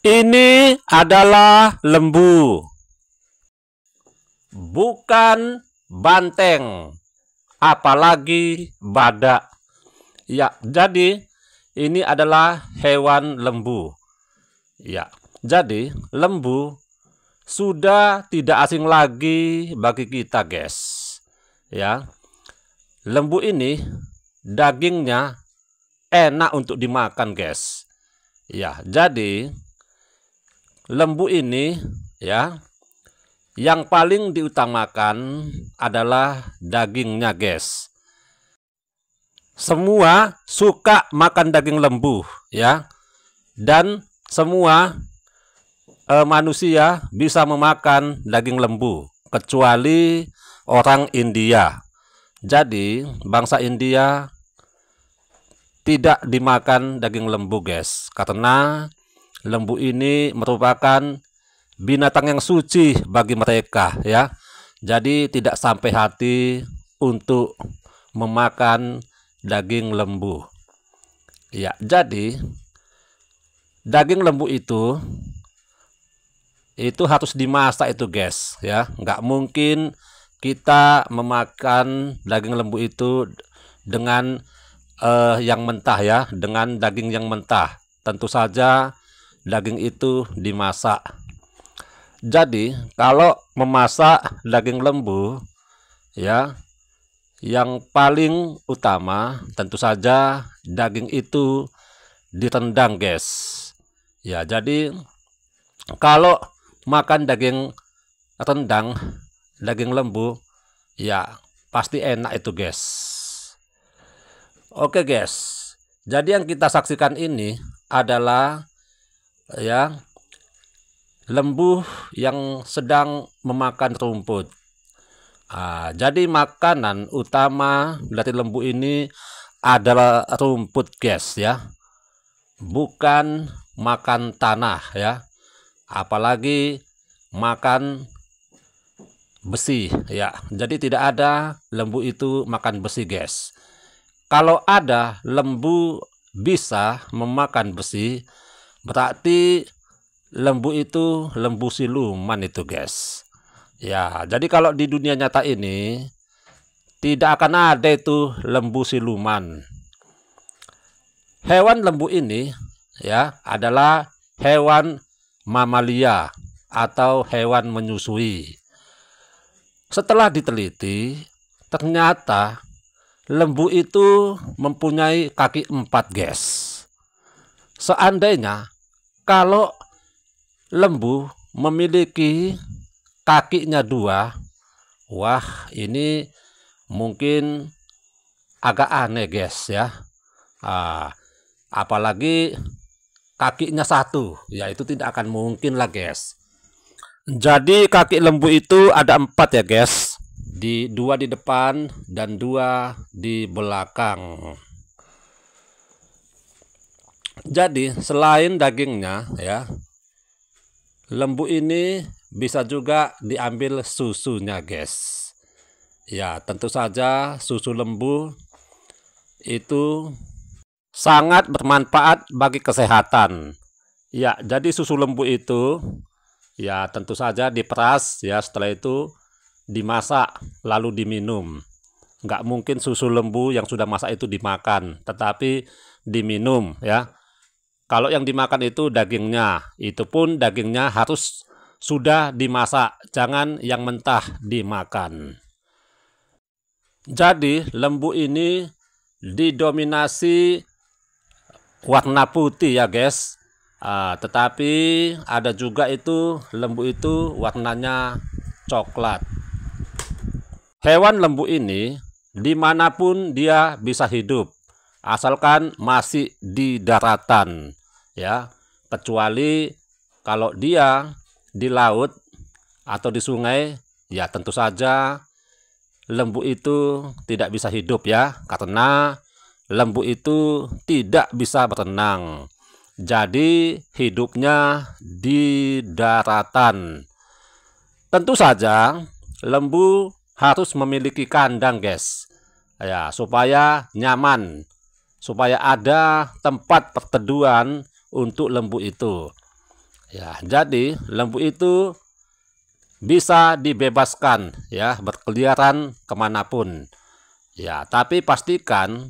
Ini adalah lembu, bukan banteng, apalagi badak. Ya, jadi ini adalah hewan lembu. Ya, jadi lembu sudah tidak asing lagi bagi kita, guys. Ya, lembu ini dagingnya enak untuk dimakan, guys. Ya, jadi lembu ini ya yang paling diutamakan adalah dagingnya, guys. Semua suka makan daging lembu ya, dan semua manusia bisa memakan daging lembu kecuali orang India. Jadi bangsa India tidak dimakan daging lembu, guys, karena lembu ini merupakan binatang yang suci bagi mereka ya. Jadi tidak sampai hati untuk memakan daging lembu. Ya, jadi daging lembu itu harus dimasak itu, guys ya. Nggak mungkin kita memakan daging lembu itu dengan yang mentah ya, dengan daging yang mentah. Tentu saja daging itu dimasak. Jadi kalau memasak daging lembu ya, yang paling utama tentu saja daging itu direndang, guys. Ya, jadi kalau makan daging rendang, daging lembu, ya pasti enak itu, guys. Oke, guys. Jadi yang kita saksikan ini adalah ya lembu yang sedang memakan rumput. Jadi makanan utama dari lembu ini adalah rumput, guys ya, bukan makan tanah ya, apalagi makan besi ya. Jadi tidak ada lembu itu makan besi, guys. Kalau ada lembu bisa memakan besi, berarti lembu itu lembu siluman itu, guys. Ya, jadi kalau di dunia nyata ini tidak akan ada itu lembu siluman. Hewan lembu ini ya adalah hewan mamalia atau hewan menyusui. Setelah diteliti, ternyata lembu itu mempunyai kaki 4, guys. Seandainya kalau lembu memiliki kakinya 2, wah ini mungkin agak aneh, guys ya. Apalagi kakinya 1, ya itu tidak akan mungkin lah, guys. Jadi kaki lembu itu ada 4 ya, guys. 2 di depan dan 2 di belakang. Jadi selain dagingnya ya, lembu ini bisa juga diambil susunya, guys. Ya, tentu saja susu lembu itu sangat bermanfaat bagi kesehatan. Ya, jadi susu lembu itu ya tentu saja diperas ya, setelah itu dimasak lalu diminum. Nggak mungkin susu lembu yang sudah masak itu dimakan, tetapi diminum ya. Kalau yang dimakan itu dagingnya, itu pun dagingnya harus sudah dimasak, jangan yang mentah dimakan. Jadi lembu ini didominasi warna putih ya, guys. Tetapi ada juga itu lembu itu warnanya coklat. Hewan lembu ini dimanapun dia bisa hidup, asalkan masih di daratan ya, kecuali kalau dia di laut atau di sungai, ya tentu saja lembu itu tidak bisa hidup ya, karena lembu itu tidak bisa berenang. Jadi hidupnya di daratan. Tentu saja lembu harus memiliki kandang, guys. Ya, supaya nyaman, supaya ada tempat perteduhan untuk lembu itu. Ya, jadi lembu itu bisa dibebaskan ya, berkeliaran kemanapun. Ya, tapi pastikan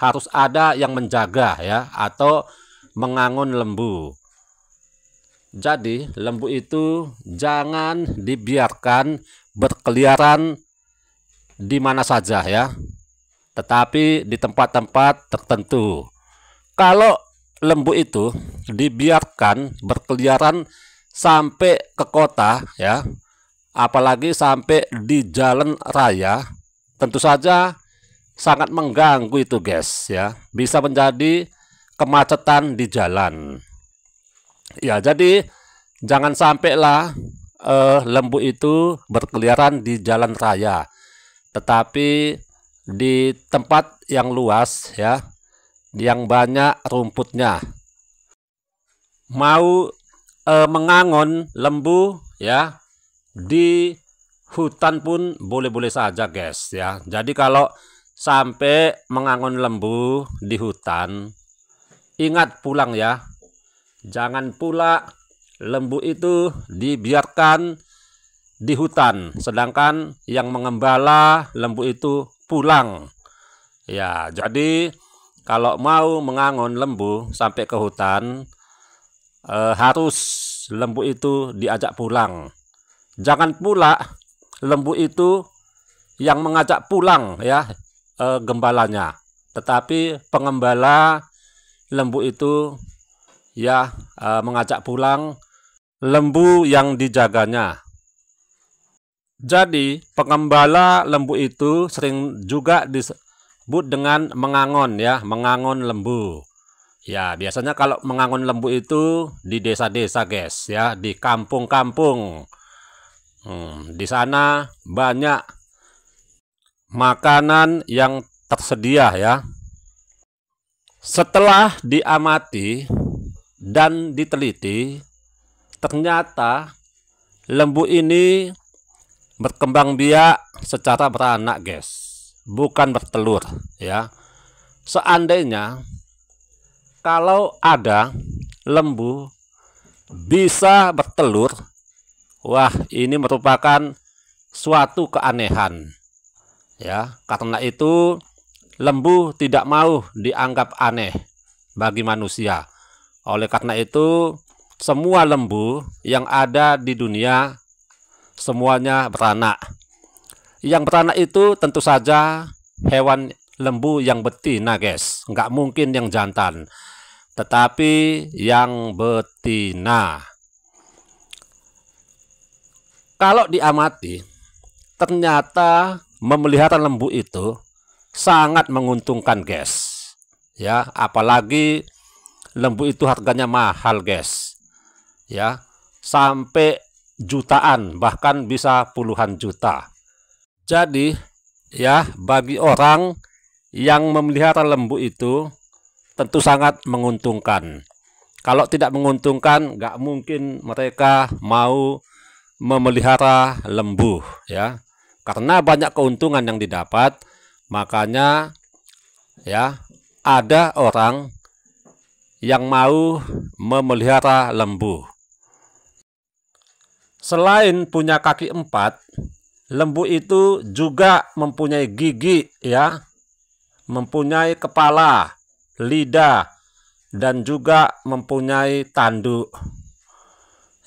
harus ada yang menjaga ya, atau mengangon lembu. Jadi lembu itu jangan dibiarkan berkeliaran di mana saja ya, tetapi di tempat-tempat tertentu. Kalau lembu itu dibiarkan berkeliaran sampai ke kota ya, apalagi sampai di jalan raya, tentu saja sangat mengganggu itu guys ya, bisa menjadi kemacetan di jalan. Ya, jadi jangan sampailah lembu itu berkeliaran di jalan raya, tetapi di tempat yang luas ya, yang banyak rumputnya. Mau mengangon lembu ya di hutan pun boleh-boleh saja guys ya. Jadi kalau sampai mengangon lembu di hutan, ingat pulang ya. Jangan pula lembu itu dibiarkan di hutan, sedangkan yang mengembala lembu itu pulang. Ya, jadi kalau mau mengangon lembu sampai ke hutan, harus lembu itu diajak pulang. Jangan pula lembu itu yang mengajak pulang ya gembalanya, tetapi pengembala lembu itu ya mengajak pulang lembu yang dijaganya. Jadi pengembala lembu itu sering juga disebut dengan mengangon ya, mengangon lembu. Ya, biasanya kalau mengangon lembu itu di desa-desa guys ya, di kampung-kampung. Di sana banyak makanan yang tersedia ya. Setelah diamati dan diteliti, ternyata lembu ini berkembang biak secara beranak guys, bukan bertelur ya. Seandainya kalau ada lembu bisa bertelur, wah ini merupakan suatu keanehan ya. Karena itu lembu tidak mau dianggap aneh bagi manusia. Oleh karena itu semua lembu yang ada di dunia semuanya beranak. Yang beranak itu tentu saja hewan lembu yang betina guys, nggak mungkin yang jantan, tetapi yang betina. Kalau diamati, ternyata memelihara lembu itu sangat menguntungkan guys ya, apalagi lembu itu harganya mahal guys ya, sampai jutaan, bahkan bisa puluhan juta. Jadi ya, bagi orang yang memelihara lembu itu tentu sangat menguntungkan. Kalau tidak menguntungkan, nggak mungkin mereka mau memelihara lembu ya, karena banyak keuntungan yang didapat. Makanya ya, ada orang yang mau memelihara lembu. Selain punya kaki 4, lembu itu juga mempunyai gigi ya, mempunyai kepala, lidah, dan juga mempunyai tanduk.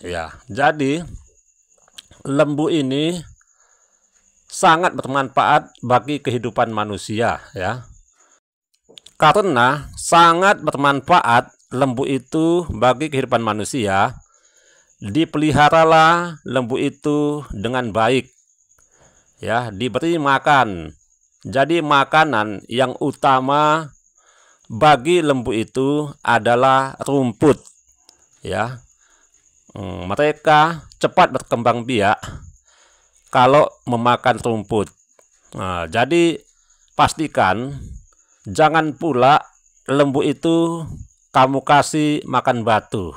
Ya, jadi lembu ini sangat bermanfaat bagi kehidupan manusia ya. Karena sangat bermanfaat lembu itu bagi kehidupan manusia, dipeliharalah lembu itu dengan baik ya, diberi makan. Jadi makanan yang utama bagi lembu itu adalah rumput ya. Mereka cepat berkembang biak kalau memakan rumput. Nah, jadi pastikan jangan pula lembu itu kamu kasih makan batu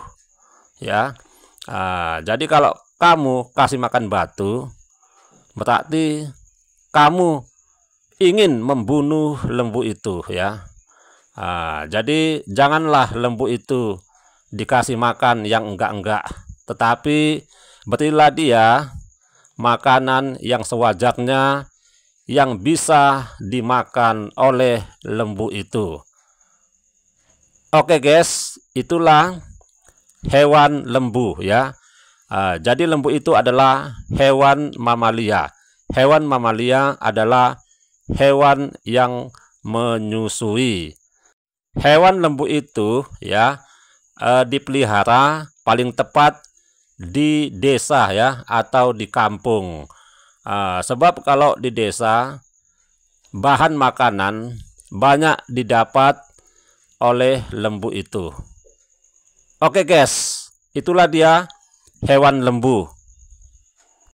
ya. Jadi kalau kamu kasih makan batu, berarti kamu ingin membunuh lembu itu ya. Jadi janganlah lembu itu dikasih makan yang enggak-enggak, tetapi berilah dia makanan yang sewajarnya yang bisa dimakan oleh lembu itu. Oke guys, itulah hewan lembu ya. Jadi lembu itu adalah hewan mamalia. Hewan mamalia adalah hewan yang menyusui. Hewan lembu itu ya dipelihara paling tepat di desa ya atau di kampung. Sebab kalau di desa bahan makanan banyak didapat oleh lembu itu. Oke guys, itulah dia hewan lembu.